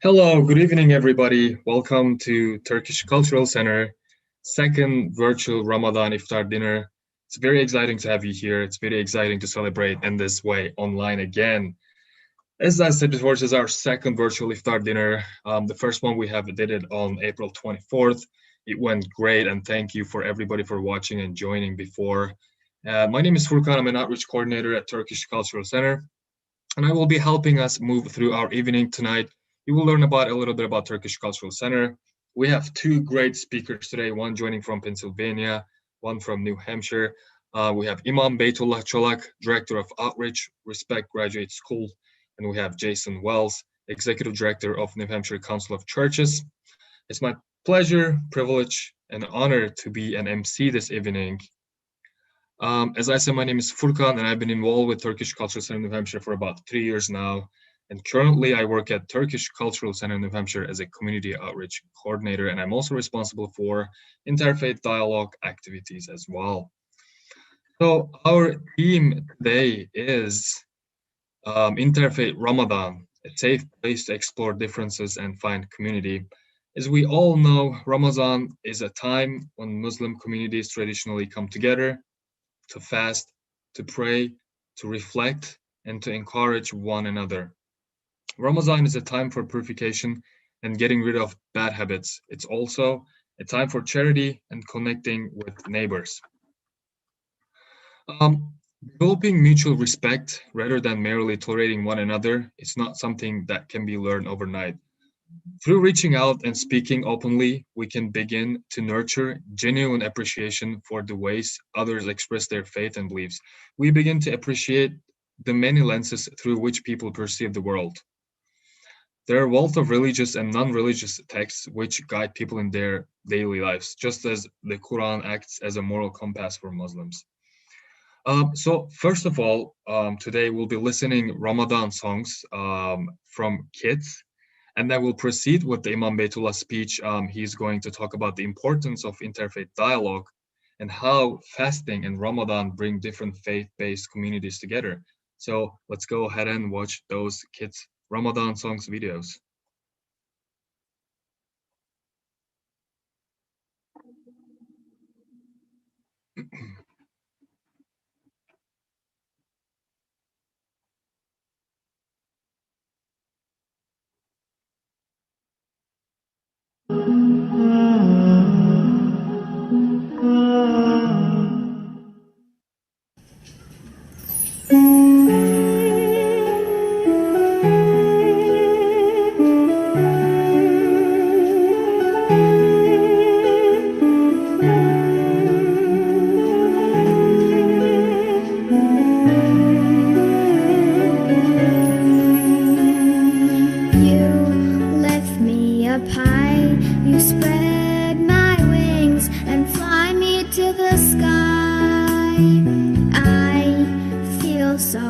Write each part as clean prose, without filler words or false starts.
Hello, good evening, everybody. Welcome to Turkish Cultural Center, second virtual Ramadan Iftar dinner. It's very exciting to have you here. It's very exciting to celebrate in this way online again. As I said before, this is our second virtual Iftar dinner. The first one we have did it on April 24th. It went great, and thank you for everybody for watching and joining before. My name is Furkan. I'm an outreach coordinator at Turkish Cultural Center, and I will be helping us move through our evening tonight. You will learn about a little bit about Turkish Cultural Center. We have two great speakers today, one joining from Pennsylvania, one from New Hampshire. We have Imam Beytullah Cholak, Director of Outreach, Respect Graduate School, and we have Jason Wells, Executive Director of New Hampshire Council of Churches. It's my pleasure, privilege, and honor to be an MC this evening. As I said, my name is Furkan, and I've been involved with Turkish Cultural Center New Hampshire for about 3 years now. And currently, I work at Turkish Cultural Center New Hampshire as a community outreach coordinator, and I'm also responsible for interfaith dialogue activities as well. So our theme today is Interfaith Ramadan, a safe place to explore differences and find community. As we all know, Ramadan is a time when Muslim communities traditionally come together to fast, to pray, to reflect, and to encourage one another. Ramadan is a time for purification and getting rid of bad habits. It's also a time for charity and connecting with neighbors. Developing mutual respect rather than merely tolerating one another is not something that can be learned overnight. Through reaching out and speaking openly, we can begin to nurture genuine appreciation for the ways others express their faith and beliefs. We begin to appreciate the many lenses through which people perceive the world. There are a wealth of religious and non-religious texts which guide people in their daily lives, just as the Quran acts as a moral compass for Muslims. So first of all, today we'll be listening Ramadan songs from kids, and then we'll proceed with the Imam Beytullah speech. He's going to talk about the importance of interfaith dialogue and how fasting and Ramadan bring different faith-based communities together. So let's go ahead and watch those kids' Ramadan songs videos. So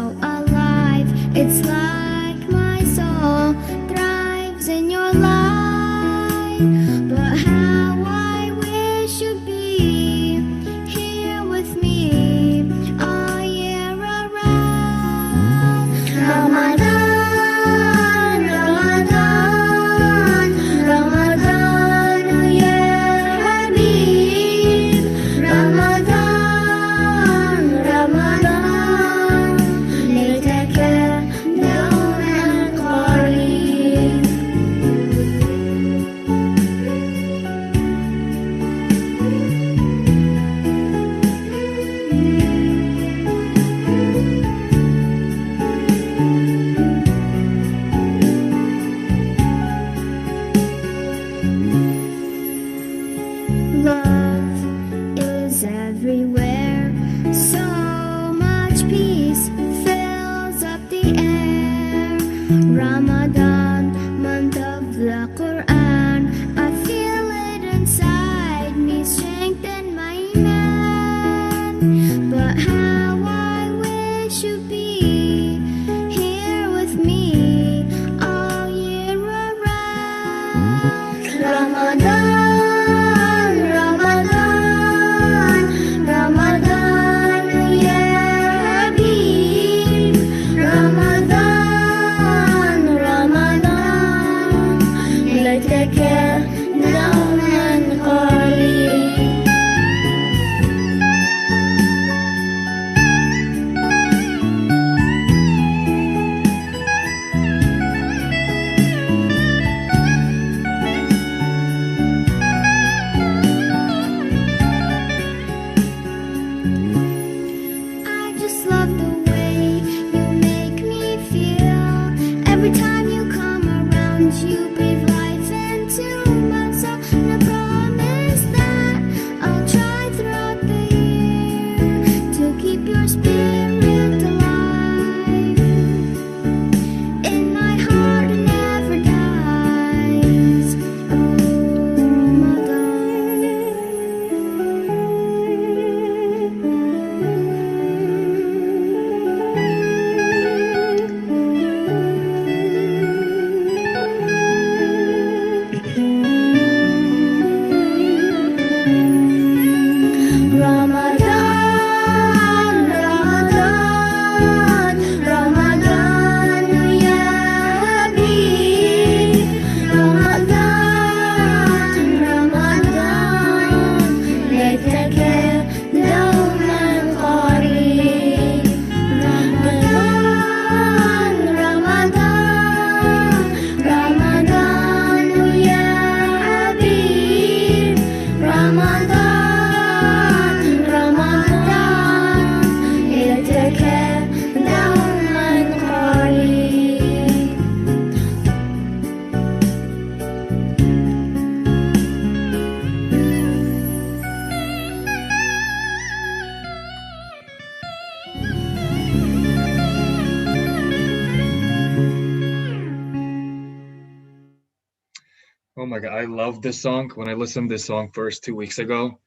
Oh my God, I love this song. When I listened this song first 2 weeks ago,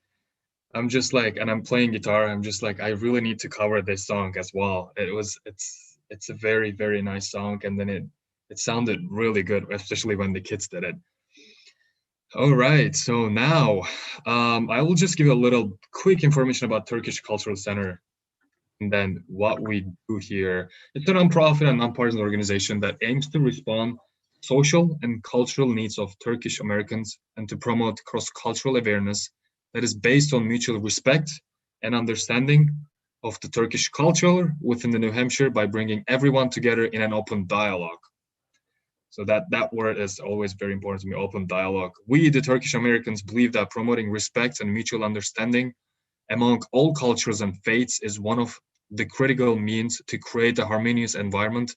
I'm just like, and I'm playing guitar. I'm just like, I really need to cover this song as well. It's a very, very nice song, and then it sounded really good, especially when the kids did it. All right, so now I will just give you a little quick information about Turkish Cultural Center and then what we do here. It's a nonprofit and nonpartisan organization that aims to respond social and cultural needs of Turkish Americans and to promote cross-cultural awareness that is based on mutual respect and understanding of the Turkish culture within the New Hampshire by bringing everyone together in an open dialogue. So that word is always very important to me, open dialogue. We, the Turkish Americans, believe that promoting respect and mutual understanding among all cultures and faiths is one of the critical means to create a harmonious environment.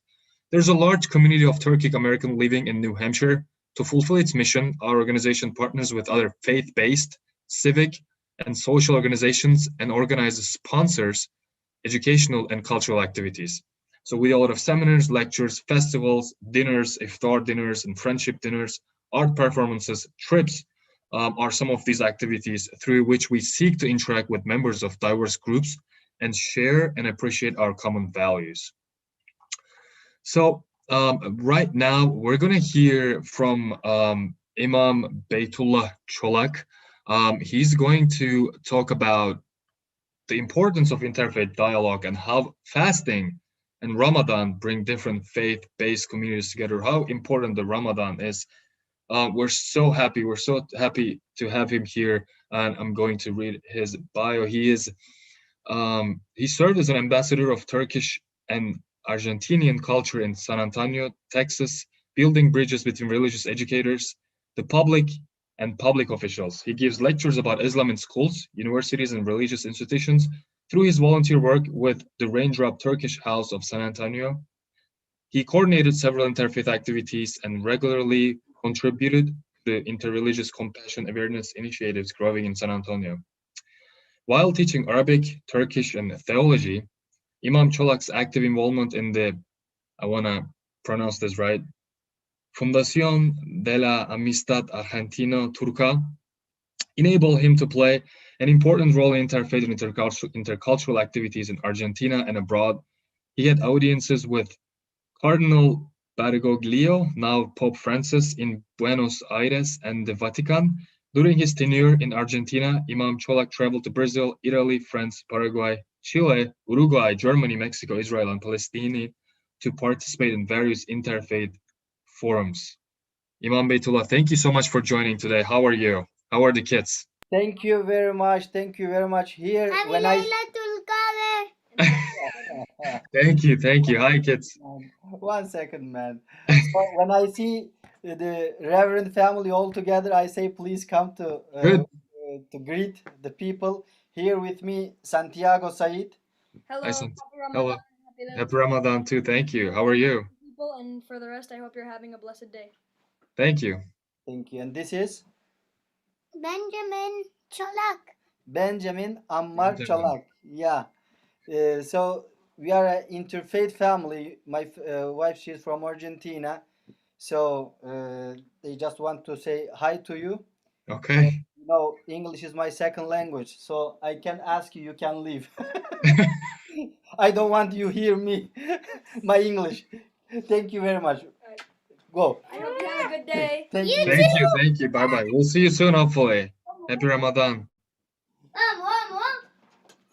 There's a large community of Turkic American living in New Hampshire. To fulfill its mission, our organization partners with other faith-based, civic, and social organizations and organizes sponsors educational and cultural activities. So we do a lot of seminars, lectures, festivals, dinners, iftar dinners, and friendship dinners, art performances, trips, are some of these activities through which we seek to interact with members of diverse groups and share and appreciate our common values. So right now we're going to hear from Imam Beytullah Cholak. He's going to talk about the importance of interfaith dialogue and how fasting and Ramadan bring different faith-based communities together, how important the Ramadan is. We're so happy to have him here, and I'm going to read his bio. He served as an ambassador of Turkish and Argentinian culture in San Antonio, Texas, building bridges between religious educators, the public, and public officials. He gives lectures about Islam in schools, universities, and religious institutions through his volunteer work with the Raindrop Turkish House of San Antonio. He coordinated several interfaith activities and regularly contributed to the interreligious compassion awareness initiatives growing in San Antonio. While teaching Arabic, Turkish, and theology, Imam Cholak's active involvement in the, I want to pronounce this right, Fundación de la Amistad Argentino-Turca, enabled him to play an important role in interfaith and intercultural activities in Argentina and abroad. He had audiences with Cardinal Bergoglio, now Pope Francis, in Buenos Aires and the Vatican. During his tenure in Argentina, Imam Cholak traveled to Brazil, Italy, France, Paraguay, Chile, Uruguay, Germany, Mexico, Israel, and Palestine to participate in various interfaith forums. Imam Beytullah, thank you so much for joining today. How are you? How are the kids? Thank you very much. Thank you very much. Here, when I Thank you, thank you. Hi, kids. one second, man. So when I see the Reverend family all together, I say, please come Good. to greet the people. Here with me, Santiago Said. Hi, Hello, Sant. happy Hello. Ramadan. Happy Happy Lent. Ramadan too. Thank you. How are you? People, and for the rest, I hope you're having a blessed day. Thank you. Thank you. And this is Benjamin Cholak. Benjamin Ammar Benjamin. Chalak. Yeah. So we are an interfaith family. My wife, she's from Argentina. So they just want to say hi to you. Okay. English is my second language, so I can ask you, you can leave. I don't want you hear me, my English. Thank you very much. Alright. Go. I hope you have a good day. Thank You you. Thank you. Thank you. Bye bye. We'll see you soon, hopefully. Happy Ramadan.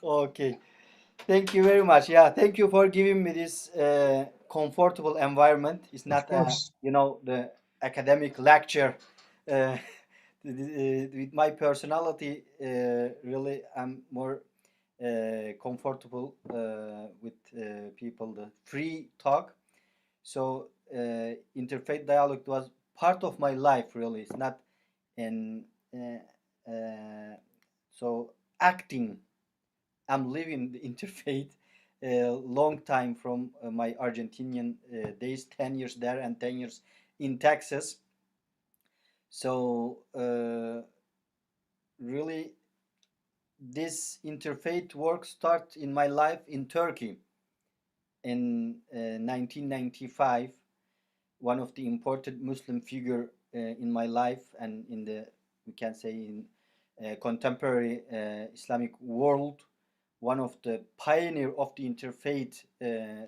Okay. Thank you very much. Yeah, thank you for giving me this comfortable environment. It's Of not, course. the academic lecture. Uh, with my personality, really, I'm more comfortable with people, the free talk. So interfaith dialogue was part of my life. Really, it's not in so acting. I'm living the interfaith a long time from my Argentinian days, 10 years there and 10 years in Texas. So really, this interfaith work started in my life in Turkey in 1995. One of the important Muslim figure in my life and in the, we can say, in contemporary Islamic world. One of the pioneer of the interfaith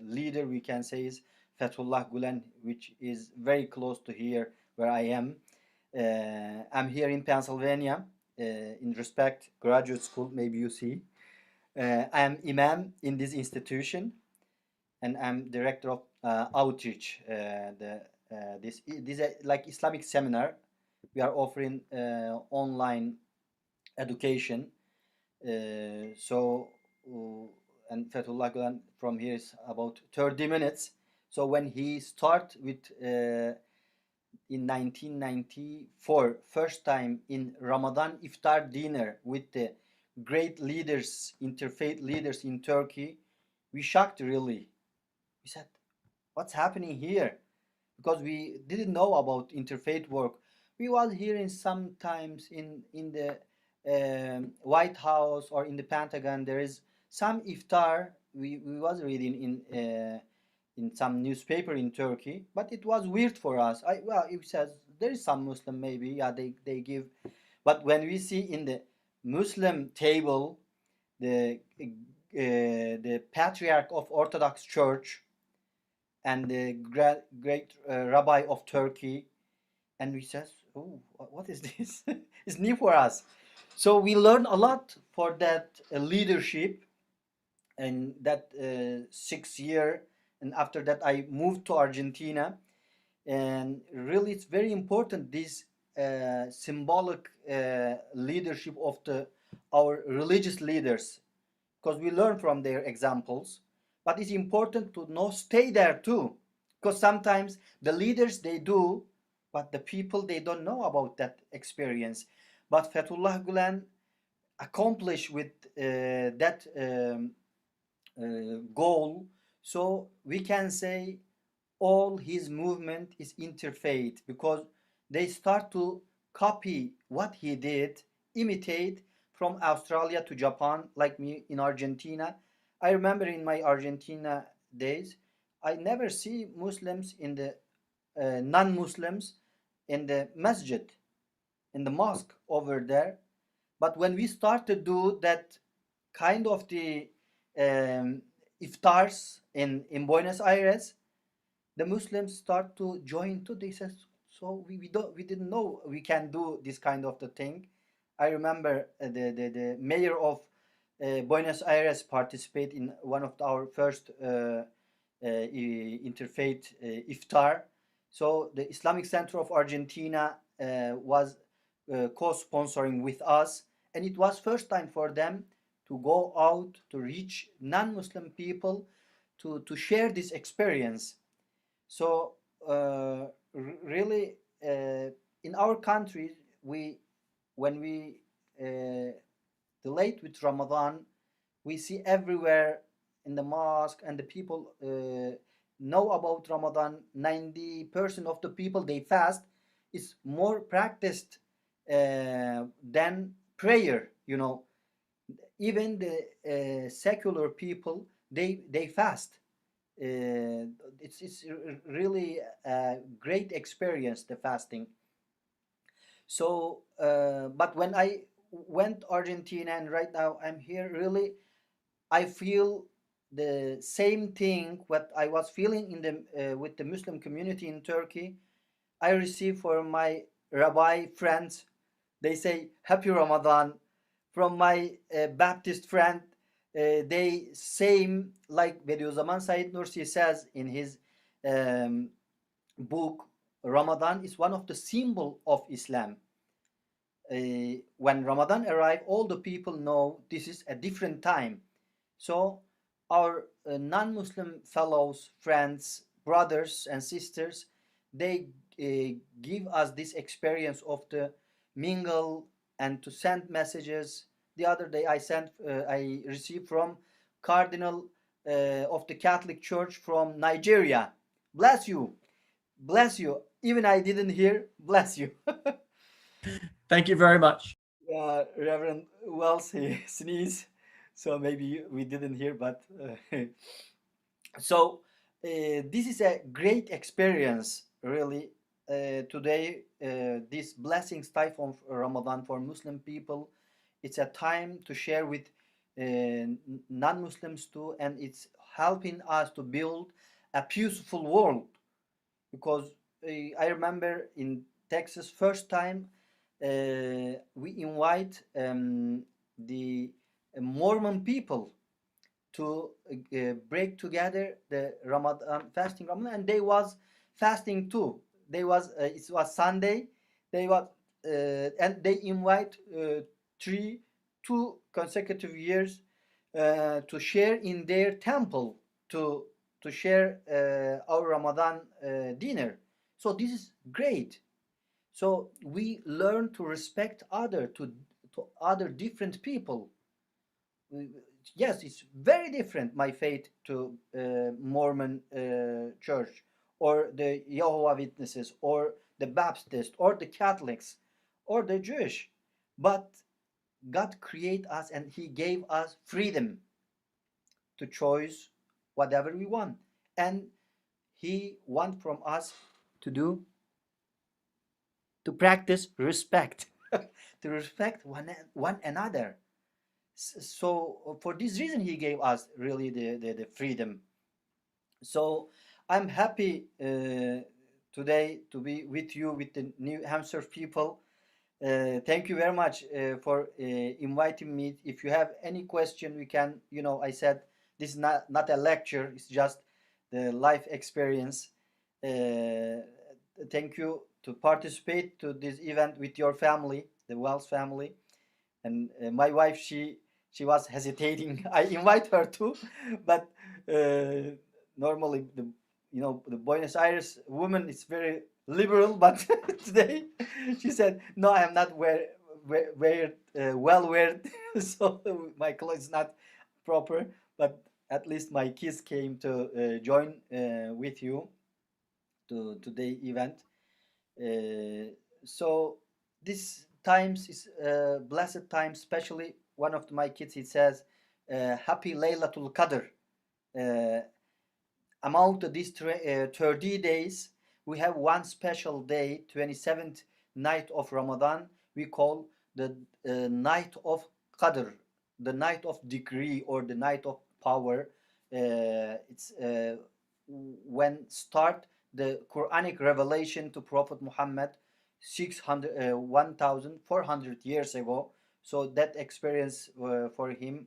leader, we can say, is Fethullah Gulen, which is very close to here where I am. I'm here in Pennsylvania, in Respect Graduate School. Maybe you see. I am imam in this institution, and I'm director of outreach. This is like Islamic seminar. We are offering online education. And Fethullah Gulen from here is about 30 minutes. So when he start with in 1994, first time in Ramadan Iftar dinner with the great leaders, interfaith leaders in Turkey, we shocked really. We said, what's happening here? Because we didn't know about interfaith work. We was hearing sometimes in the White House or in the Pentagon there is some iftar. We was reading in some newspaper in Turkey, but it was weird for us. Well, it says there is some Muslim, maybe, yeah, they give, but when we see in the Muslim table the patriarch of Orthodox Church and the great rabbi of Turkey, and we says, oh, what is this? It's new for us. So we learn a lot for that leadership and that 6 year. And after that, I moved to Argentina, and really, it's very important this symbolic leadership of our religious leaders, because we learn from their examples. But it's important to know stay there too, because sometimes the leaders they do, but the people they don't know about that experience. But Fethullah Gulen accomplished with that goal. So we can say all his movement is interfaith, because they start to copy what he did, imitate from Australia to Japan, like me in Argentina. I remember in my Argentina days, I never see Muslims in the non-Muslims in the masjid, in the mosque over there. But when we start to do that kind of the iftars in Buenos Aires, the Muslims start to join too. They said, so we didn't know we can do this kind of the thing. I remember the mayor of Buenos Aires participate in one of our first interfaith iftar. So the Islamic Center of Argentina was co-sponsoring with us, and it was first time for them to go out to reach non-Muslim people to share this experience. So really, in our country, when we relate with Ramadan, we see everywhere in the mosque, and the people know about Ramadan. 90% of the people they fast is more practiced than prayer. You know, even the secular people they fast. It's really a great experience, the fasting. So but when I went Argentina and right now I'm here, really I feel the same thing what I was feeling in the with the Muslim community in Turkey. I receive from my rabbi friends, they say happy Ramadan. From my Baptist friend, they same like Bediüzzaman Said Nursi says in his um, book. Ramadan is one of the symbol of Islam. When Ramadan arrive, all the people know this is a different time. So our non-Muslim fellows, friends, brothers and sisters, they give us this experience of the mingle and to send messages. The other day I received from Cardinal of the Catholic Church from Nigeria. Bless you, bless you. Even I didn't hear. Bless you. Thank you very much. Reverend Wells, he sneezed, so maybe we didn't hear, but so this is a great experience, really. today, this blessings time of Ramadan for Muslim people, it's a time to share with non-Muslims too, and it's helping us to build a peaceful world. Because I remember in Texas, first time we invite the Mormon people to break together the Ramadan fasting Ramadan, and they was fasting too. They was it was Sunday. They was and they invite three two consecutive years to share in their temple to share our Ramadan dinner. So this is great. So we learn to respect other to other different people. Yes, it's very different my faith to Mormon church or the Jehovah Witnesses or the Baptist or the Catholics or the Jewish, but God created us and He gave us freedom to choose whatever we want, and He want from us to do to practice respect, to respect one another. So for this reason he gave us really the freedom. So I'm happy today to be with you with the New Hampshire people. Thank you very much for inviting me. If you have any question, we can, I said this is not a lecture, it's just the life experience. Thank you to participate to this event with your family, the Wells family. And my wife, she was hesitating. I invite her too, but normally the Buenos Aires woman is very liberal, but today she said no, I am not well wear so my clothes not proper, but at least my kids came to join with you to today event. So this times is blessed time, especially one of my kids, he says happy Laylatul Qadr. uh, Among these 30 days we have one special day, 27th night of Ramadan, we call the night of Qadr, the night of decree or the night of power. It's when start the Quranic revelation to Prophet Muhammad 1400 years ago. So that experience for him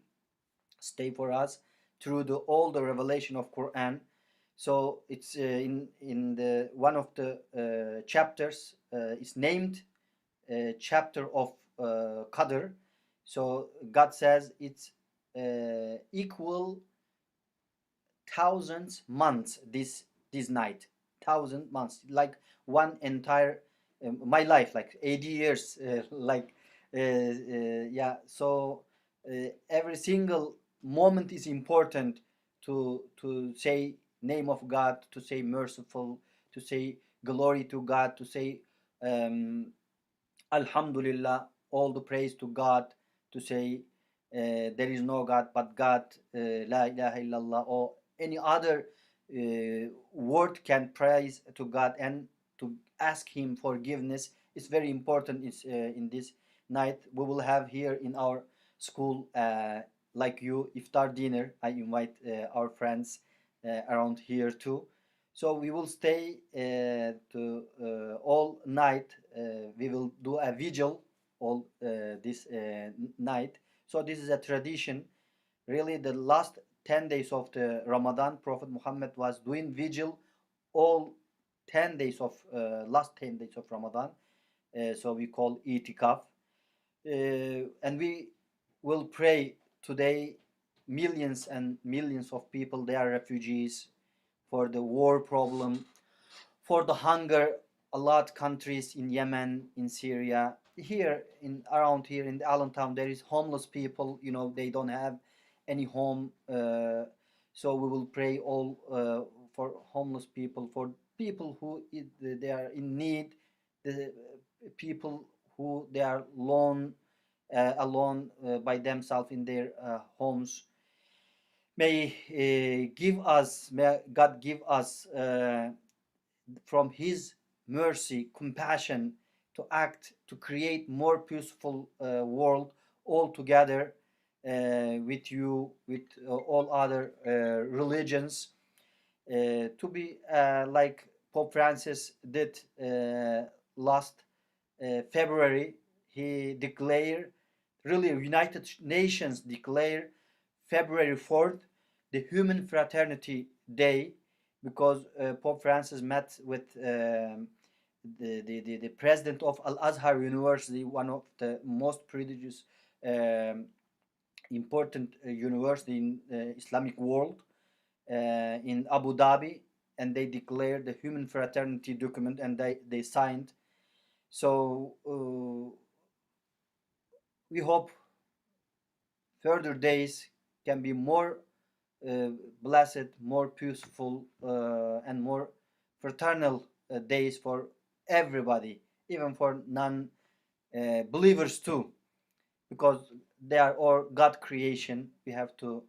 stay for us through all the revelation of Quran. So it's in the one of the chapters is named chapter of Qadr. So God says it's equal thousands months this night, 1,000 months, like one entire my life, like 80 years, like yeah. So every single moment is important to say name of God, to say merciful, to say glory to God, to say Alhamdulillah, all the praise to God, to say there is no God but God, La ilaha illallah, or any other word can praise to God and to ask Him forgiveness. It's very important. It's in this night we will have here in our school, like you, iftar dinner. I invite our friends around here too. So we will stay to all night. We will do a vigil all this night. So this is a tradition. Really, the last 10 days of the Ramadan, Prophet Muhammad was doing vigil all 10 days of last 10 days of Ramadan. So we call itikaf, and we will pray today. Millions and millions of people, they are refugees for the war problem, for the hunger. A lot countries in Yemen, in Syria, here in around here in Allentown, there is homeless people. They don't have any home. So we will pray all for homeless people, for people who they are in need, the people who they are alone by themselves in their homes. May God give us from His mercy, compassion, to act, to create more peaceful world all together with you, with all other religions, to be like Pope Francis did last February. He declared, really, United Nations declared February 4th the Human Fraternity Day, because Pope Francis met with the president of Al Azhar University, one of the most prestigious, important university in Islamic world, in Abu Dhabi, and they declared the Human Fraternity document, and they signed. So we hope further days can be more blessed, more peaceful, and more fraternal days for everybody, even for non believers too, because they are all God creation. We have to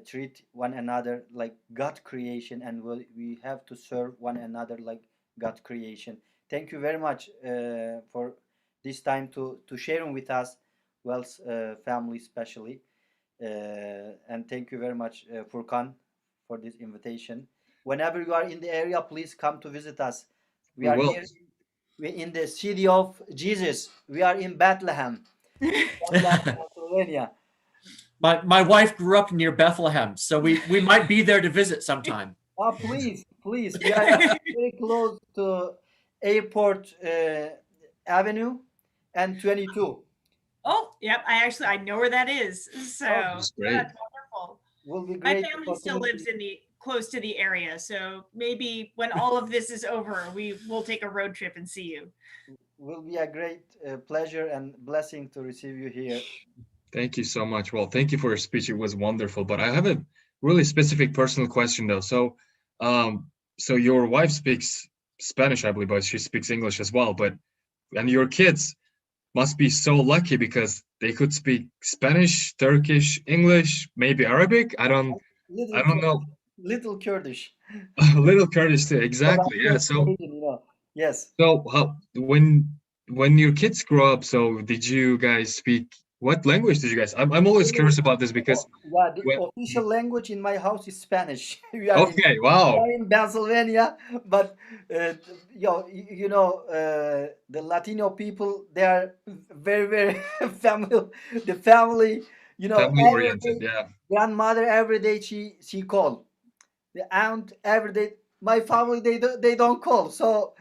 treat one another like God creation, and we have to serve one another like God creation. Thank you very much for this time to sharing with us, Wells family especially, and thank you very much, Furkan, for this invitation. Whenever you are in the area, please come to visit us. We We are will. here. We in the city of Jesus. We are in Bethlehem, Pennsylvania. My wife grew up near Bethlehem, so we might be there to visit sometime. Please, please. We are very close to Airport Avenue and 22. Oh, yep. I know where that is. So That's great. that's wonderful. Will be My great. family still lives in the close to the area, so maybe when all of this is over, we will take a road trip and see you. Will be a great pleasure and blessing to receive you here. Thank you so much. Well, thank you for your speech. It was wonderful. But I have a really specific personal question though. So your wife speaks Spanish, I believe, but she speaks English as well. And your kids must be so lucky because they could speak Spanish, Turkish, English, maybe Arabic. I don't Little know. little Kurdish. A little Kurdish too. But Exactly. I'm Yeah. just Asian. Yes. So when your kids grow up, so did you guys speak what language did you guys? I'm always curious about this because Yeah, the when, official language in my house is Spanish. We are in okay, we wow. are in Pennsylvania, but the Latino people, they are very very family. The family, Family every oriented, day, yeah. grandmother every day she call, the aunt every day. My family, they don't call. So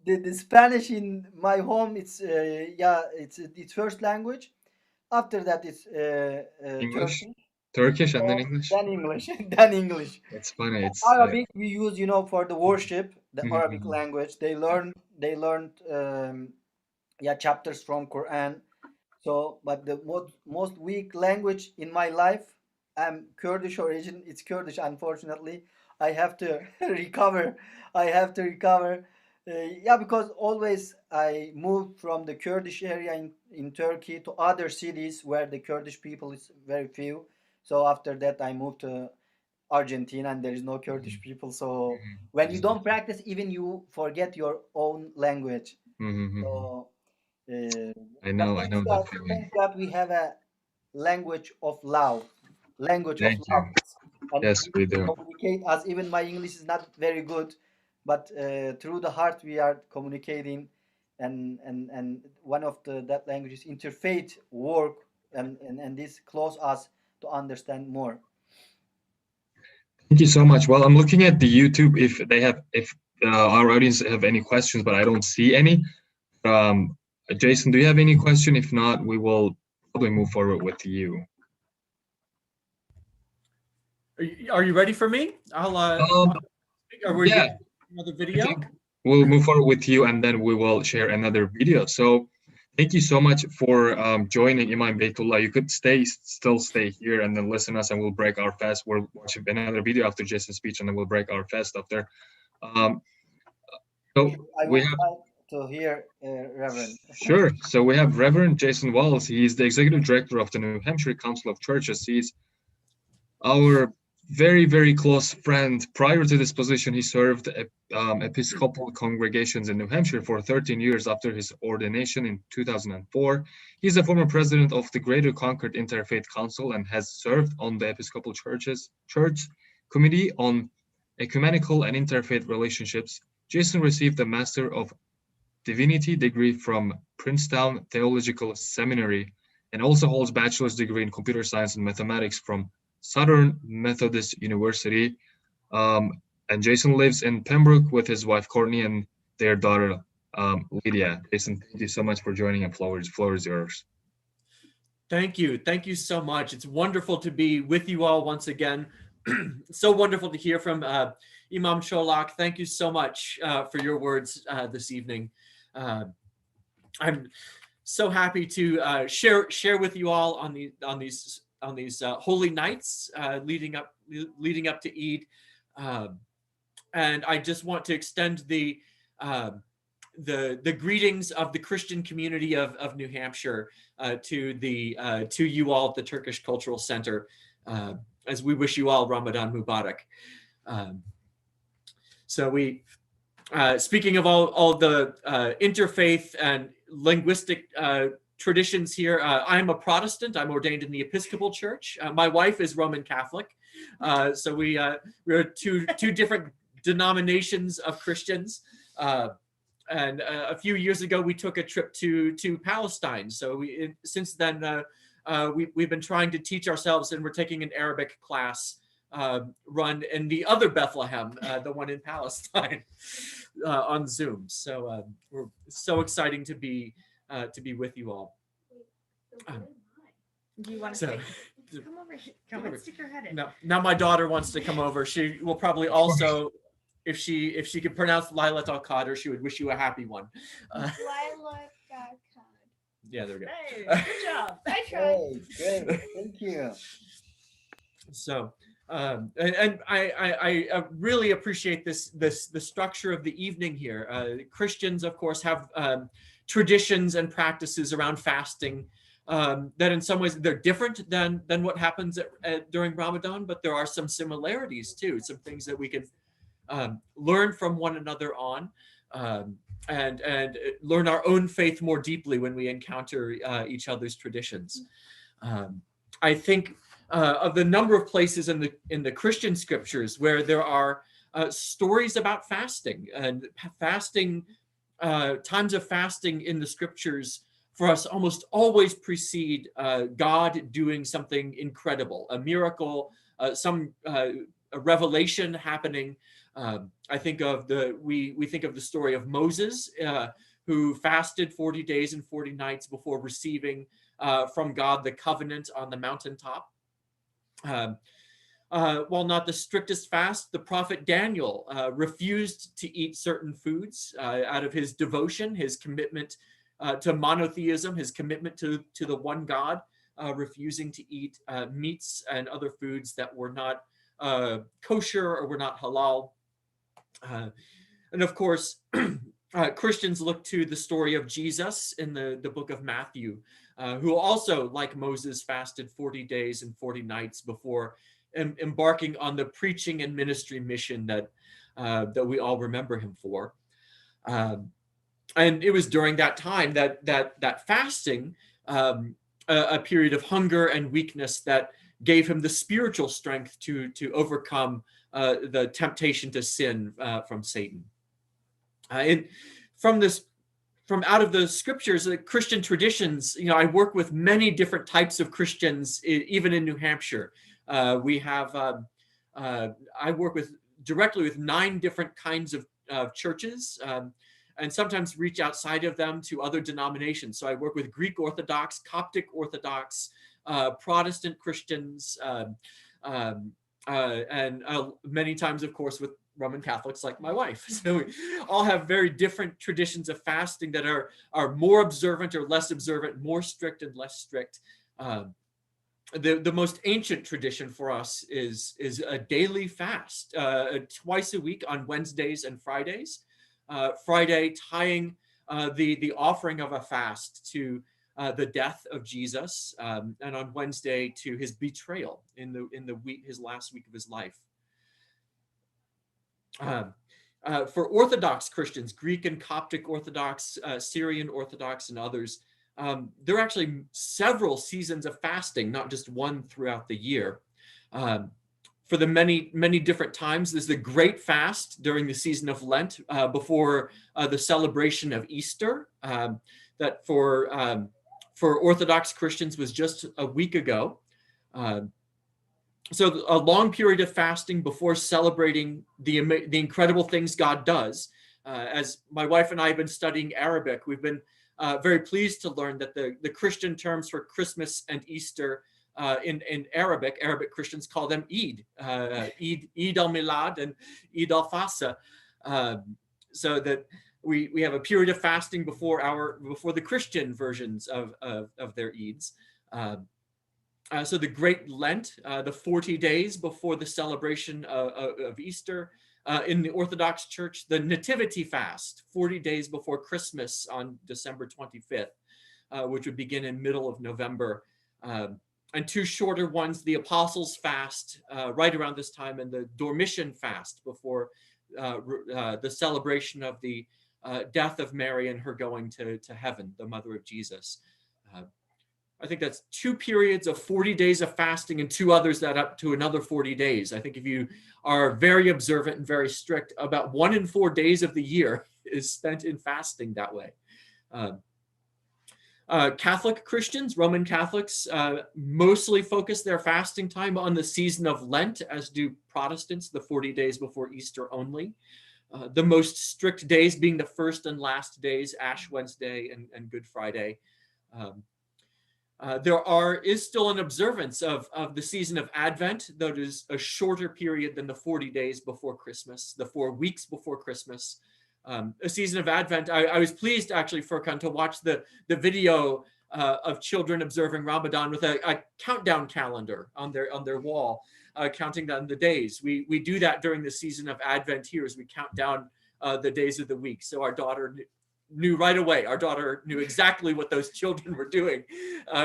the Spanish in my home, it's it's first language. After that, it's English, Turkish, Turkish, and then English. then English, then English. It's funny. It's Arabic we use, for the worship, the Arabic mhm, language. They learned chapters from Quran. So, but the most weak language in my life, I'm Kurdish origin. It's Kurdish, unfortunately. I have to recover. I have to recover. Because always I moved from the Kurdish area in Turkey to other cities where the Kurdish people is very few. So after that, I moved to Argentina, and there is no Kurdish people. So mhm, when you exactly. don't practice, even you forget your own language. Mhm, mhm. So, uh, but I know that feeling. thank God we have a language of love, language of Thank love, you. and Yes, we we do. communicate. As even my English is not very good, but through the heart we are communicating, and one of that languages interfaith work, and this close us to understand more. Thank you so much. Well, I'm looking at the YouTube if our audience have any questions, but I don't see any. Um, Jason, do you have any question? If not, we will probably move forward with you. Are you ready for me? Um, Are we yeah, getting another I video? think we'll move forward with you, and then we will share another video. So, thank you so much for joining Imam Baitullah. You could still stay here, and then listen us, and we'll break our fast. We'll watch another video after Jason's speech, and then we'll break our fast after. Um, so I we will have try to hear, Reverend. sure. So we have Reverend Jason Wallace. He is the executive director of the New Hampshire Council of Churches. He's our very, very close friend. Prior to this position, he served Episcopal congregations in New Hampshire for 13 years after his ordination in 2004. He's a former president of the Greater Concord Interfaith Council and has served on the Episcopal Church Committee on Ecumenical and Interfaith Relationships. Jason received the Master of Divinity degree from Princeton Theological Seminary and also holds bachelor's degree in computer science and mathematics from Southern Methodist University. And Jason lives in Pembroke with his wife Courtney and their daughter Lydia. Jason, thank you so much for joining, and floor is yours. Thank you. Thank you so much. It's wonderful to be with you all once again. So wonderful to hear from Imam Cholak. Thank you so much for your words this evening. I'm so happy to share with you all on these holy nights leading up to Eid, and I just want to extend the greetings of the Christian community of New Hampshire to you all at the Turkish Cultural Center, as we wish you all Ramadan Mubarak. So we, speaking of all the interfaith and linguistic traditions here, I'm a Protestant. I'm ordained in the Episcopal Church. My wife is Roman Catholic. So we are two different denominations of Christians. And a few years ago, we took a trip to Palestine. So since then, we've been trying to teach ourselves, and we're taking an Arabic class run in the other Bethlehem, the one in Palestine, on Zoom. So we're so exciting to be with you all. Do you want to So, come over here? Come and stick your head in. now my daughter wants to come over. She will probably also, if she could pronounce Lailat al-Qadr, she would wish you a happy one. Yeah, there we go. Hey, good job. I tried. Hey, great. Thank you. So, and I really appreciate the structure of the evening here. Christians, of course, have traditions and practices around fasting that in some ways they're different than what happens during Ramadan, but there are some similarities too, some things that we can learn from one another on, and learn our own faith more deeply when we encounter each other's traditions. I think of the number of places in the Christian scriptures where there are stories about fasting, and fasting, times of fasting in the scriptures for us almost always precede God doing something incredible, a miracle, a revelation happening. I think of we think of the story of Moses, who fasted 40 days and 40 nights before receiving from God the covenant on the mountaintop. While not the strictest fast, the prophet Daniel refused to eat certain foods out of his devotion, his commitment to monotheism, his commitment to the one God, refusing to eat meats and other foods that were not kosher or were not halal. And of course, Christians look to the story of Jesus in the book of Matthew, who also, like Moses, fasted 40 days and 40 nights before embarking on the preaching and ministry mission that we all remember him for. And it was during that time that fasting, a period of hunger and weakness, that gave him the spiritual strength to overcome the temptation to sin from Satan. And from out of the scriptures, the Christian traditions, I work with many different types of Christians, even in New Hampshire. We have, I work directly with 9 different kinds of churches, and sometimes reach outside of them to other denominations. So I work with Greek Orthodox, Coptic Orthodox, Protestant Christians, and many times, of course, with Roman Catholics like my wife. So we all have very different traditions of fasting that are more observant or less observant, more strict and less strict. The most ancient tradition for us is a daily fast, twice a week on Wednesdays and Fridays. Friday tying the offering of a fast to the death of Jesus, and on Wednesday to his betrayal in the week, his last week of his life. For Orthodox Christians, Greek and Coptic Orthodox, Syrian Orthodox, and others, there are actually several seasons of fasting, not just one throughout the year. For the many different times, there's the Great Fast during the season of Lent before the celebration of Easter, that for Orthodox Christians was just a week ago. So a long period of fasting before celebrating the incredible things God does. As my wife and I have been studying Arabic, we've been very pleased to learn that the Christian terms for Christmas and Easter in Arabic Christians call them Eid, Eid al-Milad and Eid al-Fasa. So that we have a period of fasting before the Christian versions of their Eids. So the Great Lent, the 40 days before the celebration of Easter. In the Orthodox Church, the Nativity Fast, 40 days before Christmas on December 25th, which would begin in middle of November. And two shorter ones, the Apostles' Fast, right around this time, and the Dormition Fast before the celebration of the death of Mary and her going to heaven, the mother of Jesus. I think that's 2 periods of 40 days of fasting and 2 others that up to another 40 days. I think if you are very observant and very strict, about 1 in 4 days of the year is spent in fasting that way. Catholic Christians, Roman Catholics, mostly focus their fasting time on the season of Lent, as do Protestants, the 40 days before Easter only. The most strict days being the first and last days, Ash Wednesday and Good Friday. There is still an observance of the season of Advent, though it is a shorter period than the 40 days before Christmas, the 4 weeks before Christmas. A season of Advent. I was pleased actually, Furkan, to watch the video of children observing Ramadan with a countdown calendar on their wall, counting down the days. We do that during the season of Advent here as we count down the days of the week. So our daughter knew right away. Our daughter knew exactly what those children were doing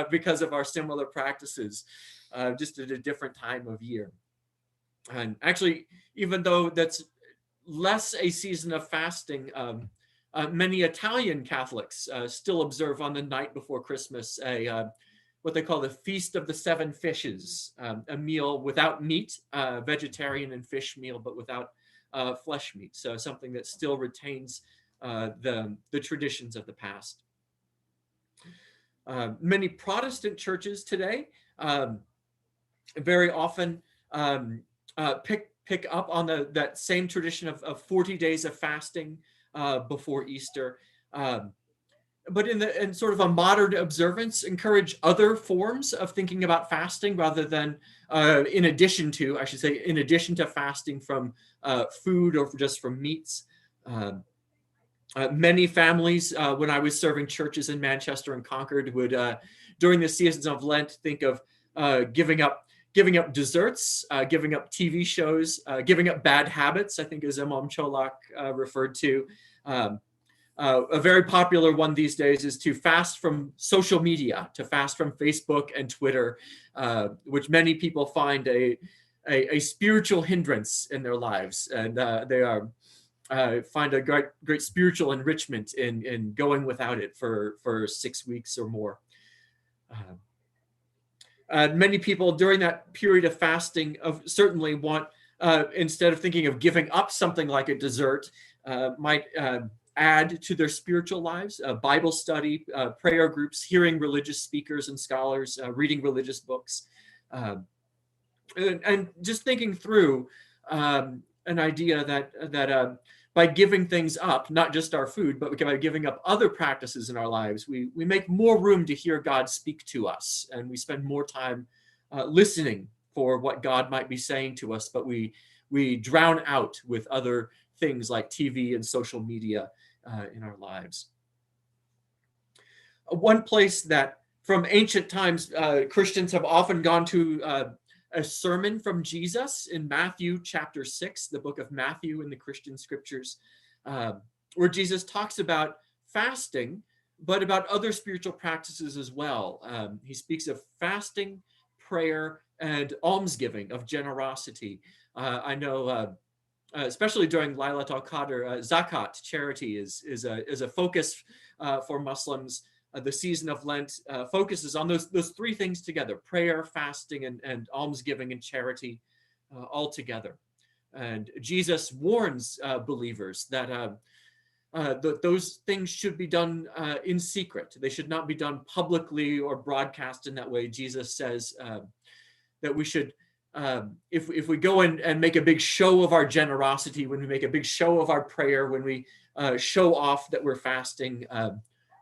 because of our similar practices, just at a different time of year. And actually, even though that's less a season of fasting, many Italian Catholics still observe on the night before Christmas what they call the Feast of the Seven Fishes, a meal without meat, vegetarian and fish meal, but without flesh meat. So something that still retains the traditions of the past. Many Protestant churches today very often pick up on that same tradition of 40 days of fasting before Easter, but in sort of a modern observance, encourage other forms of thinking about fasting rather than in addition to fasting from food or just from meats. Many families, when I was serving churches in Manchester and Concord, would, during the seasons of Lent, think of giving up desserts, giving up TV shows, giving up bad habits, I think as Imam Cholak referred to. A very popular one these days is to fast from social media, to fast from Facebook and Twitter, which many people find a spiritual hindrance in their lives. And they find a great spiritual enrichment in going without it for 6 weeks or more. Many people during that period of fasting certainly want, instead of thinking of giving up something like a dessert, might add to their spiritual lives, Bible study, prayer groups, hearing religious speakers and scholars, reading religious books, and just thinking through an idea that by giving things up, not just our food, but by giving up other practices in our lives, we make more room to hear God speak to us, and we spend more time listening for what God might be saying to us, but we drown out with other things like TV and social media in our lives. One place that from ancient times Christians have often gone to a sermon from Jesus in Matthew chapter 6, the book of Matthew in the Christian scriptures, where Jesus talks about fasting, but about other spiritual practices as well. He speaks of fasting, prayer, and almsgiving, of generosity. I know, especially during Laylat al-Qadr, zakat, charity, is a focus for Muslims. The season of Lent focuses on those three things together: prayer, fasting, and almsgiving and charity, all together. And Jesus warns believers that those things should be done in secret. They should not be done publicly or broadcast in that way. Jesus says that we should, if we go and make a big show of our generosity, when we make a big show of our prayer, when we show off that we're fasting,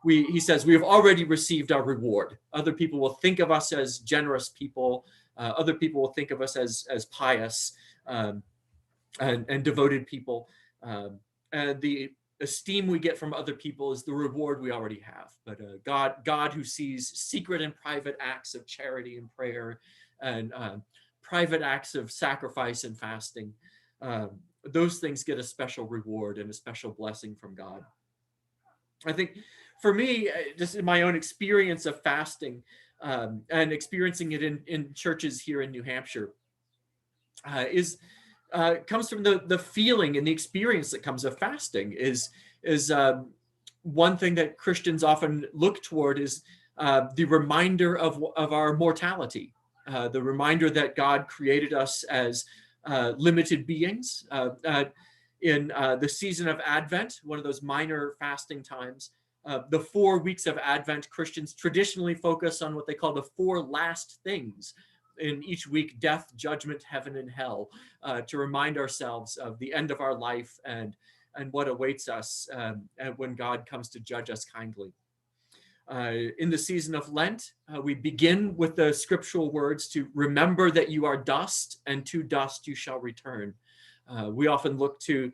he says we have already received our reward. Other people will think of us as generous people. Other people will think of us as pious and devoted people. And the esteem we get from other people is the reward we already have. But God who sees secret and private acts of charity and prayer and private acts of sacrifice and fasting, those things get a special reward and a special blessing from God. I think for me, just in my own experience of fasting and experiencing it in churches here in New Hampshire, comes from the feeling and the experience that comes of fasting. Is one thing that Christians often look toward is the reminder of our mortality, the reminder that God created us as limited beings. In the season of Advent, one of those minor fasting times, the 4 weeks of Advent, Christians traditionally focus on what they call the 4 last things in each week: death, judgment, heaven, and hell, to remind ourselves of the end of our life and what awaits us when God comes to judge us kindly. In the season of Lent, we begin with the scriptural words to remember that you are dust, and to dust you shall return. We often look to,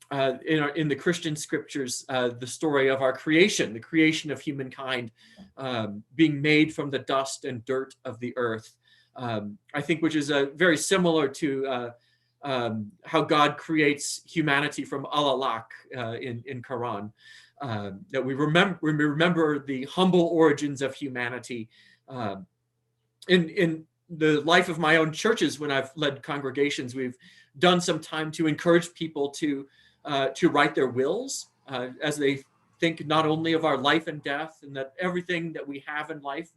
in the Christian scriptures, the story of our creation, the creation of humankind, being made from the dust and dirt of the earth. I think which is very similar to how God creates humanity from al-alaq in Quran. That we remember the humble origins of humanity. In the life of my own churches, when I've led congregations, we've done some time to encourage people to write their wills as they think not only of our life and death, and that everything that we have in life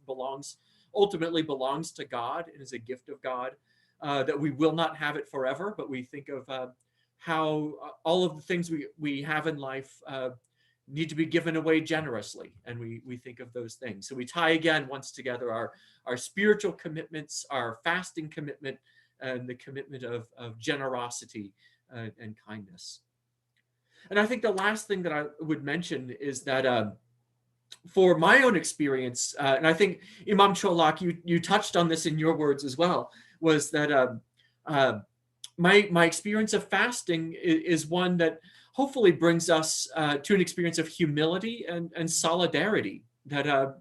ultimately belongs to God and is a gift of God, that we will not have it forever, but we think of how all of the things we have in life need to be given away generously, and we think of those things. So we tie again once together our spiritual commitments, our fasting commitment, and the commitment of generosity and kindness. And I think the last thing that I would mention is that for my own experience, and I think Imam Cholak, you touched on this in your words as well, was that my experience of fasting is one that hopefully brings us to an experience of humility and solidarity. That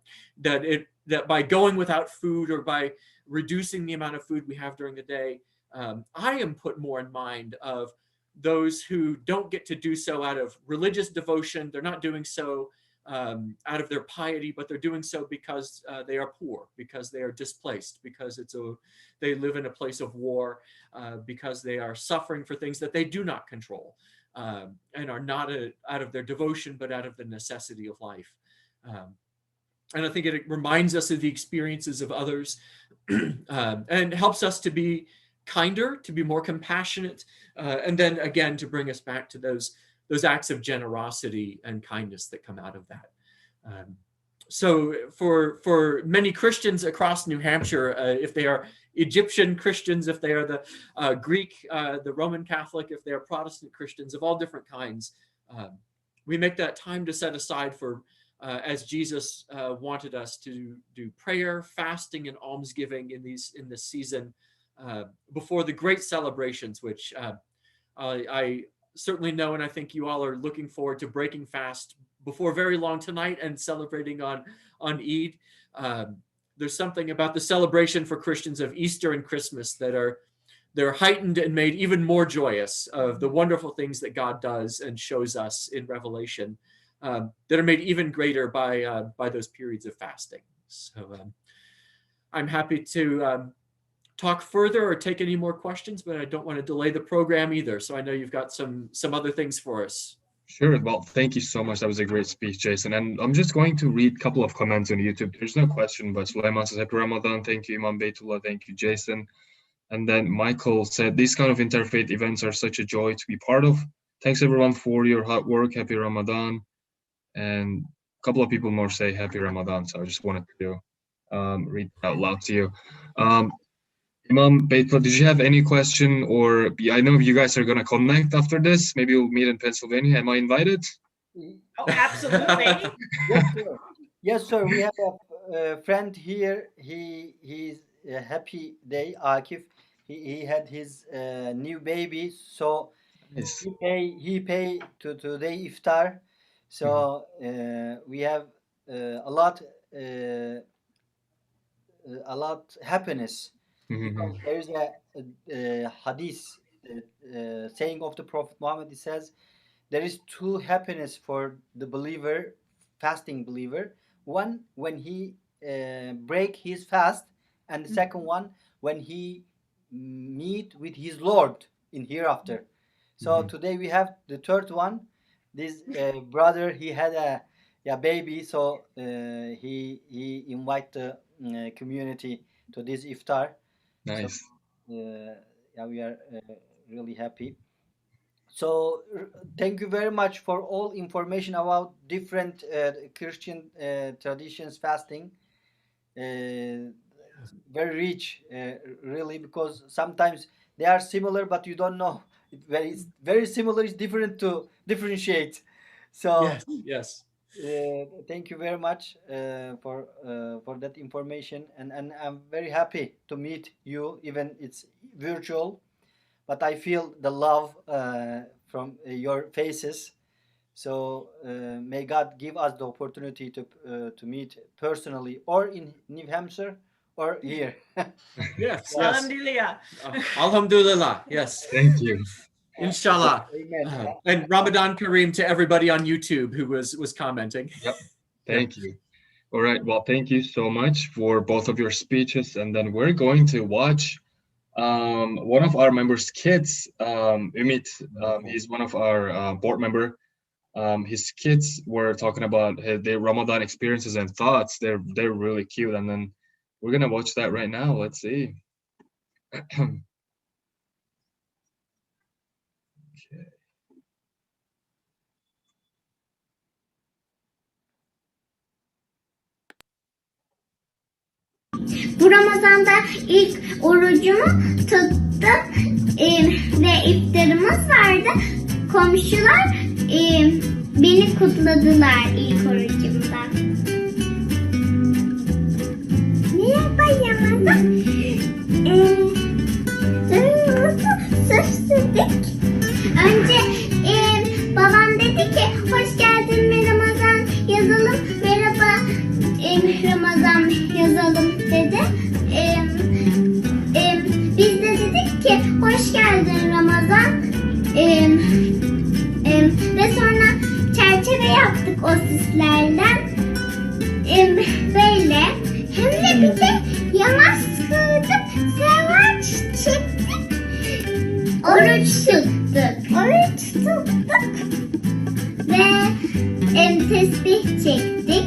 by going without food or by reducing the amount of food we have during the day, I am put more in mind of those who don't get to do so out of religious devotion. They're not doing so out of their piety, but they're doing so because they are poor, because they are displaced, because they live in a place of war, because they are suffering for things that they do not control, and are not out of their devotion, but out of the necessity of life. And I think it reminds us of the experiences of others and helps us to be kinder, to be more compassionate, and then again to bring us back to those acts of generosity and kindness that come out of that. So for many Christians across New Hampshire, if they are Egyptian Christians, if they are the Greek, the Roman Catholic, if they are Protestant Christians of all different kinds, we make that time to set aside for, as Jesus wanted us to do, prayer, fasting, and almsgiving in this season before the great celebrations, which I certainly know, and I think you all are looking forward to breaking fast before very long tonight and celebrating on Eid. There's something about the celebration for Christians of Easter and Christmas that they're heightened and made even more joyous of the wonderful things that God does and shows us in Revelation. that are made even greater by those periods of fasting. So I'm happy to talk further or take any more questions, but I don't want to delay the program either. So I know you've got some other things for us. Sure. Well, thank you so much. That was a great speech, Jason. And I'm just going to read a couple of comments on YouTube. There's no question, but Sulaiman says, Happy Ramadan. Thank you, Imam Baitullah. Thank you, Jason. And then Michael said, these kind of interfaith events are such a joy to be part of. Thanks, everyone, for your hard work. Happy Ramadan. And a couple of people more say Happy Ramadan. So I just wanted to read out loud to you. Imam Baitullah, did you have any question? Or I know you guys are going to connect after this. Maybe we'll meet in Pennsylvania. Am I invited? Oh, absolutely. Yes, sir. Yes, sir. We have a friend here. He's a happy day, Akif. He had his new baby, so Nice. he pay to today iftar. So we have a lot happiness because there is a hadith saying of the Prophet Muhammad. It says there is two happiness for the believer, fasting believer. One when he break his fast, and the second one when he meet with his Lord in hereafter. So today we have the third one. This brother, he had a baby, so he invite the community to this iftar. Nice. So yeah, we are really happy. So thank you very much for all information about different Christian traditions fasting. Very rich, really, because sometimes they are similar, but you don't know. Very similar is different to differentiate. So Yes. thank you very much for that information, and I'm very happy to meet you, even it's virtual, but I feel the love from your faces. So may God give us the opportunity to meet personally, or in New Hampshire, or here. Yes. Alhamdulillah. Alhamdulillah. Yes. Thank you. Inshallah. Amen. And Ramadan Kareem to everybody on YouTube who was commenting. Yep. Thank you. All right. Well, thank you so much for both of your speeches. And then we're going to watch one of our members' kids. Umit, he's one of our board member. His kids were talking about their Ramadan experiences and thoughts. They're really cute. And then we're gonna watch that right now. Let's see. Okay. Bu Ramazan'da ilk orucumu tuttum ve iftarımız vardı. Komşular beni kutladılar ilk orucumda. Merhaba Ramazan. Süsledik. Önce babam dedi ki hoş geldin mi Ramazan yazalım. Merhaba Ramazan yazalım dedi. Biz de dedik ki hoş geldin Ramazan. Ve sonra çerçeve yaptık o süslerden. Böyle. Hem de bir de yamaç kırdık. Sevaç çektik. Oruç tuttuk. Ve tesbih çektik.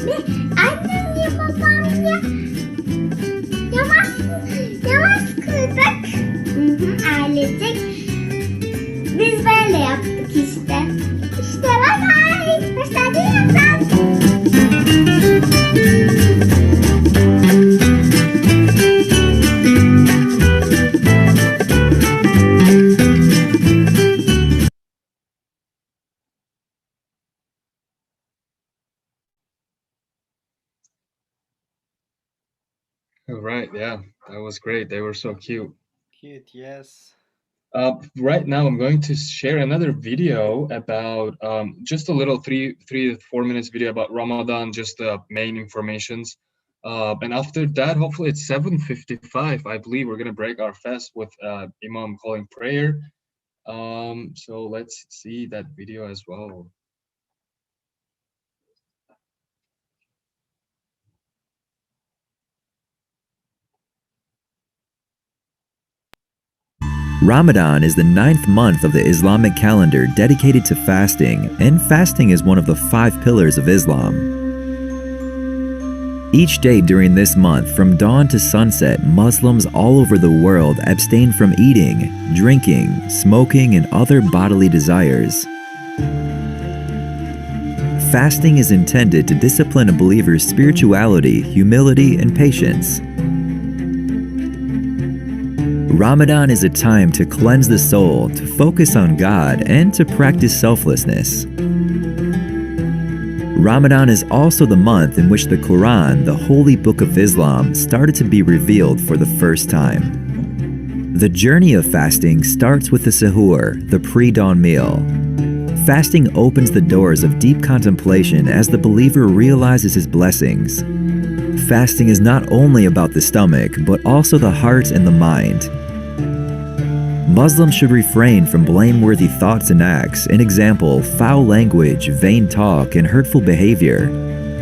Ve annemle babamla yavaş kırdık. Ailecek. Biz böyle yaptık işte. İşte bye bye. Başladı Ramazan. All right. Yeah, that was great. They were so cute. Cute, yes. Right now, I'm going to share another video about just a little 3 to 4 minutes video about Ramadan, just the main informations. And after that, hopefully it's 7:55. I believe we're gonna break our fast with Imam calling prayer. So let's see that video as well. Ramadan is the 9th month of the Islamic calendar dedicated to fasting, and fasting is one of the 5 pillars of Islam. Each day during this month, from dawn to sunset, Muslims all over the world abstain from eating, drinking, smoking, and other bodily desires. Fasting is intended to discipline a believer's spirituality, humility, and patience. Ramadan is a time to cleanse the soul, to focus on God, and to practice selflessness. Ramadan is also the month in which the Quran, the holy book of Islam, started to be revealed for the first time. The journey of fasting starts with the sahur, the pre-dawn meal. Fasting opens the doors of deep contemplation as the believer realizes his blessings. Fasting is not only about the stomach, but also the heart and the mind. Muslims should refrain from blameworthy thoughts and acts, an example, foul language, vain talk, and hurtful behavior.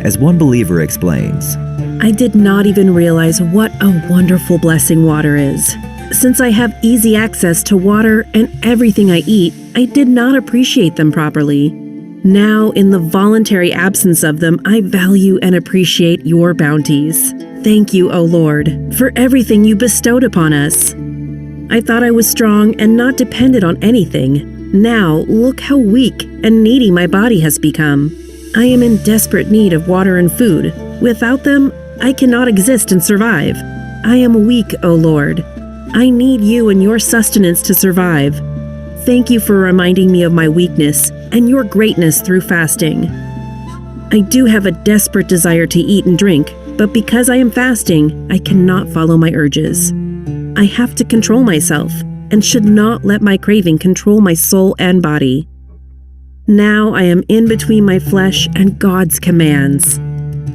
As one believer explains, I did not even realize what a wonderful blessing water is. Since I have easy access to water and everything I eat, I did not appreciate them properly. Now, in the voluntary absence of them, I value and appreciate your bounties. Thank you, O Lord, for everything you bestowed upon us. I thought I was strong and not dependent on anything. Now, look how weak and needy my body has become. I am in desperate need of water and food. Without them, I cannot exist and survive. I am weak, O Lord. I need you and your sustenance to survive. Thank you for reminding me of my weakness and your greatness through fasting. I do have a desperate desire to eat and drink, but because I am fasting, I cannot follow my urges. I have to control myself and should not let my craving control my soul and body. Now I am in between my flesh and God's commands.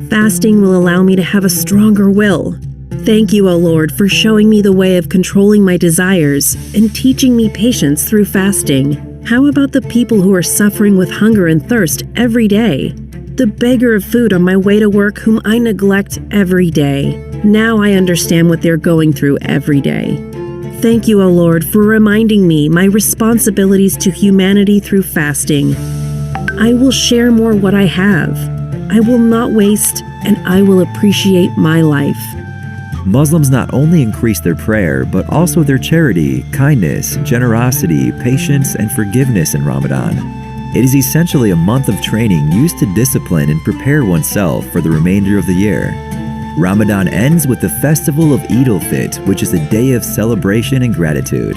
Fasting will allow me to have a stronger will. Thank you, O Lord, for showing me the way of controlling my desires and teaching me patience through fasting. How about the people who are suffering with hunger and thirst every day? The beggar of food on my way to work whom I neglect every day. Now I understand what they're going through every day. Thank you, O Lord, for reminding me my responsibilities to humanity through fasting. I will share more what I have. I will not waste, and I will appreciate my life. Muslims not only increase their prayer, but also their charity, kindness, generosity, patience, and forgiveness in Ramadan. It is essentially a month of training used to discipline and prepare oneself for the remainder of the year. Ramadan ends with the festival of Eid al-Fitr, which is a day of celebration and gratitude.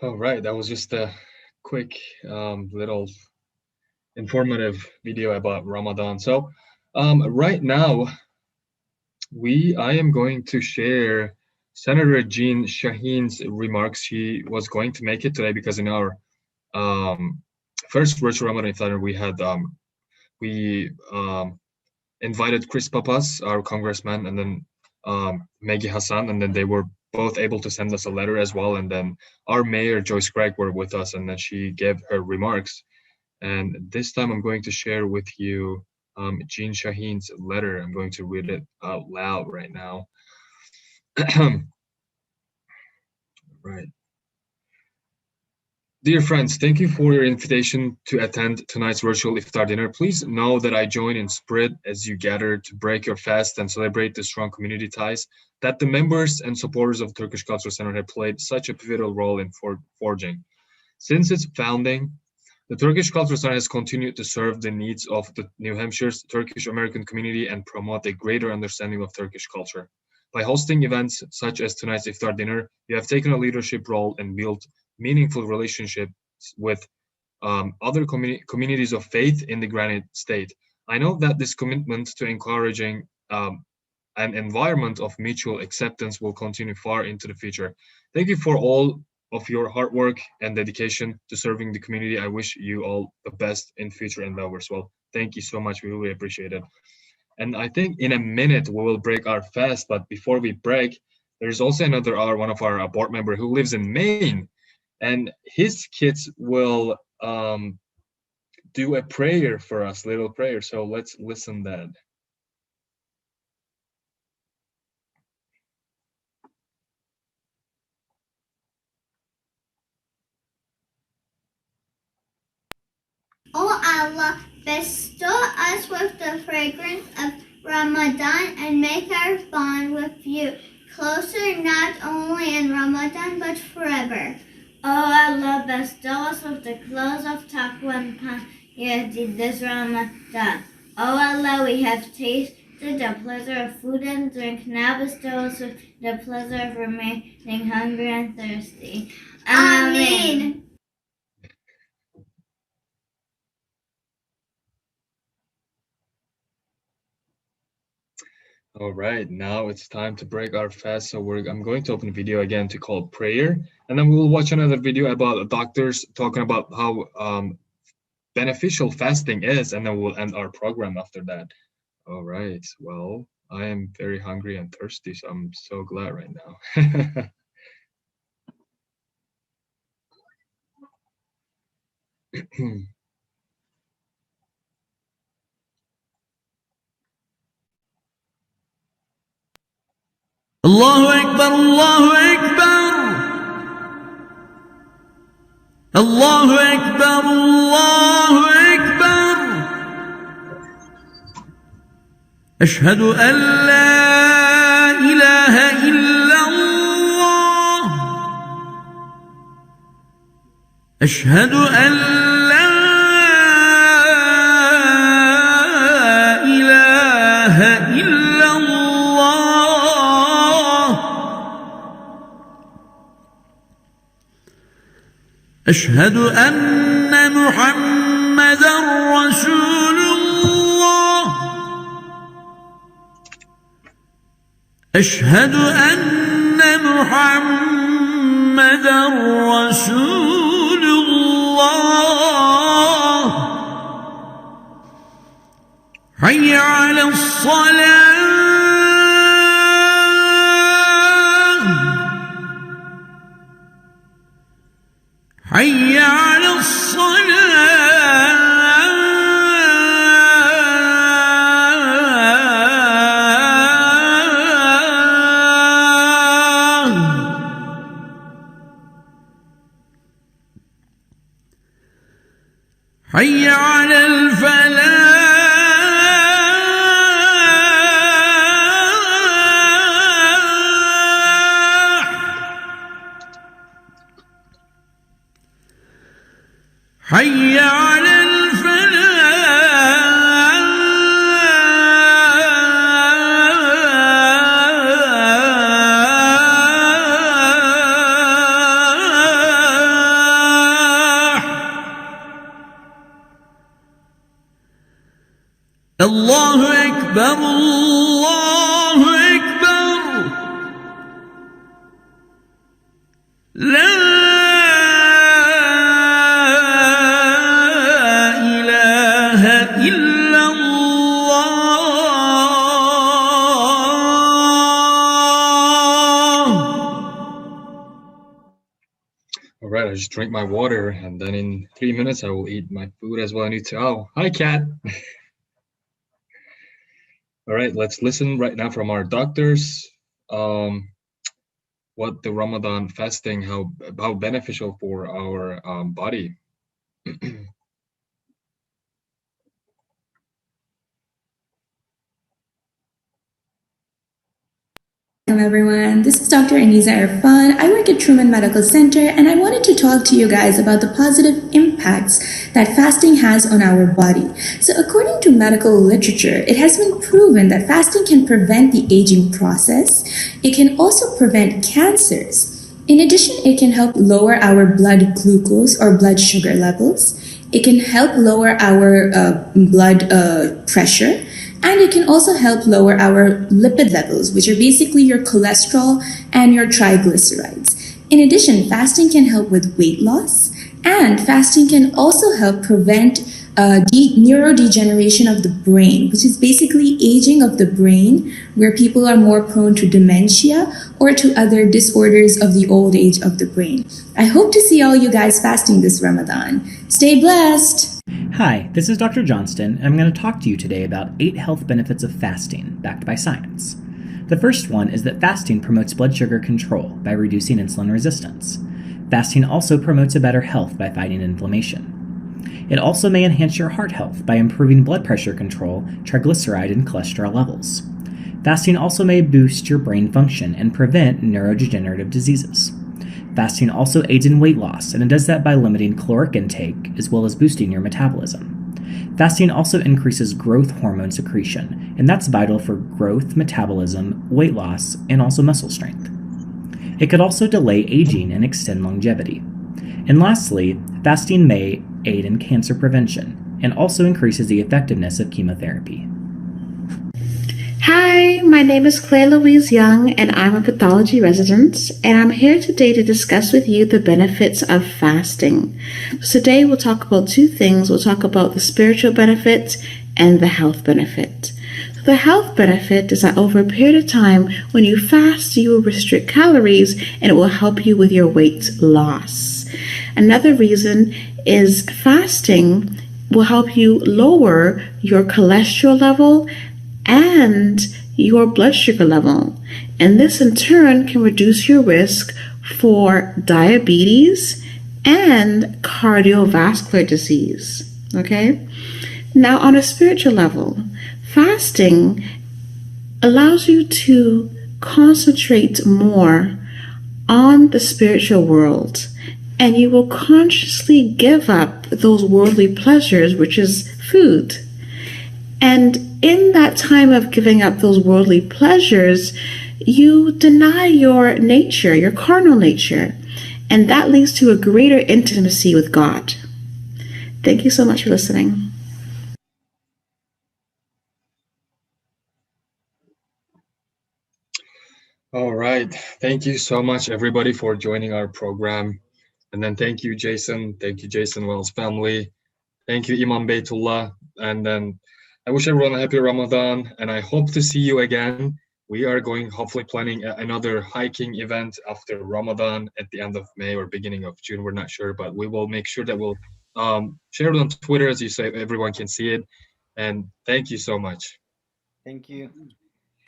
All right, that was just a quick little informative video about Ramadan. So right now, I am going to share Senator Jean Shaheen's remarks. She was going to make it today because in our um, first virtual Ramadan Iftar, we invited Chris Papas, our congressman, and then Maggie Hassan, and then they were both able to send us a letter as well. And then our mayor, Joyce Craig, were with us, and then she gave her remarks. And this time I'm going to share with you Jean Shaheen's letter. I'm going to read it out loud right now. Right. Dear friends, thank you for your invitation to attend tonight's virtual iftar dinner. Please know that I join in spirit as you gather to break your fast and celebrate the strong community ties that the members and supporters of Turkish Cultural Center have played such a pivotal role in forging. Since its founding, the Turkish Cultural Center has continued to serve the needs of the New Hampshire's Turkish American community and promote a greater understanding of Turkish culture. By hosting events such as tonight's iftar dinner, you have taken a leadership role and built meaningful relationships with other communities of faith in the Granite State. I know that this commitment to encouraging an environment of mutual acceptance will continue far into the future. Thank you for all of your hard work and dedication to serving the community. I wish you all the best in future endeavors. Well, thank you so much. We really appreciate it. And I think in a minute we will break our fast. But before we break, There's also one of our board member who lives in Maine, and his kids will do a prayer for us, little prayer. So let's listen that. O Allah, bestow us with the fragrance of Ramadan and make our bond with you closer not only in Ramadan but forever. O Allah, bestow us with the clothes of taqwa and piety this Ramadan. O Allah, we have tasted the pleasure of food and drink. Now bestow us with the pleasure of remaining hungry and thirsty. Amen. All right, now it's time to break our fast. So I'm going to open a video again to call prayer, and then we will watch another video about doctors talking about how beneficial fasting is, and then we'll end our program after that. All right, well, I am very hungry and thirsty, so I'm so glad right now. الله أكبر الله أكبر الله أكبر الله أكبر أشهد أن لا إله إلا الله أشهد أن لا إله إلا الله أشهد أن محمدًا رسول الله أشهد أن محمدًا رسول الله حي على الصلاة حي على الصلاة حي على الفلاح حي على الفلاح الله أكبر الله أكبر لا إله إلا الله All right, I just drink my water, and then in 3 minutes I will eat my food as well. I need to. Oh, hi, cat. All right, let's listen right now from our doctors. What the Ramadan fasting, how beneficial for our body. Welcome everyone, this is Dr. Aniza Irfan. I work at Truman Medical Center and I wanted to talk to you guys about the positive impacts that fasting has on our body. So according to medical literature, it has been proven that fasting can prevent the aging process. It can also prevent cancers. In addition, it can help lower our blood glucose or blood sugar levels. It can help lower our blood pressure. And it can also help lower our lipid levels, which are basically your cholesterol and your triglycerides. In addition, fasting can help with weight loss, and fasting can also help prevent neurodegeneration of the brain, which is basically aging of the brain, where people are more prone to dementia or to other disorders of the old age of the brain. I hope to see all you guys fasting this Ramadan. Stay blessed! Hi, this is Dr. Johnston, and I'm going to talk to you today about 8 health benefits of fasting, backed by science. The first one is that fasting promotes blood sugar control by reducing insulin resistance. Fasting also promotes a better health by fighting inflammation. It also may enhance your heart health by improving blood pressure control, triglyceride, and cholesterol levels. Fasting also may boost your brain function and prevent neurodegenerative diseases. Fasting also aids in weight loss, and it does that by limiting caloric intake as well as boosting your metabolism. Fasting also increases growth hormone secretion, and that's vital for growth, metabolism, weight loss, and also muscle strength. It could also delay aging and extend longevity. And lastly, fasting may aid in cancer prevention and also increases the effectiveness of chemotherapy. Hi, my name is Claire Louise Young, and I'm a pathology resident, and I'm here today to discuss with you the benefits of fasting. So today we'll talk about 2 things. We'll talk about the spiritual benefit and the health benefit. So the health benefit is that over a period of time, when you fast, you will restrict calories, and it will help you with your weight loss. Another reason is fasting will help you lower your cholesterol level and your blood sugar level. And this in turn can reduce your risk for diabetes and cardiovascular disease. Okay? Now, on a spiritual level, fasting allows you to concentrate more on the spiritual world, and you will consciously give up those worldly pleasures, which is food. And in that time of giving up those worldly pleasures, you deny your nature, your carnal nature, and that leads to a greater intimacy with God. Thank you so much for listening. All right. Thank you so much, everybody, for joining our program. And then thank you, Jason. Thank you, Jason Wells family. Thank you, Imam Baytullah. And then I wish everyone a happy Ramadan, and I hope to see you again. We are hopefully planning another hiking event after Ramadan at the end of May or beginning of June. We're not sure, but we will make sure that we'll share it on Twitter, as you say, everyone can see it. And thank you so much. Thank you.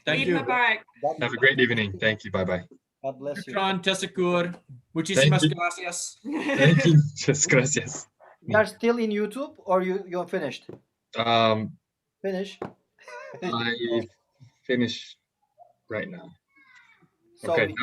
Thank you. Have a great evening. Thank you. Bye-bye. God bless you. Shukran, teşekkür. Muchísimas gracias. Thank you. Just gracias. You are still in YouTube, or you're finished? Finish. I finish right now. So Okay.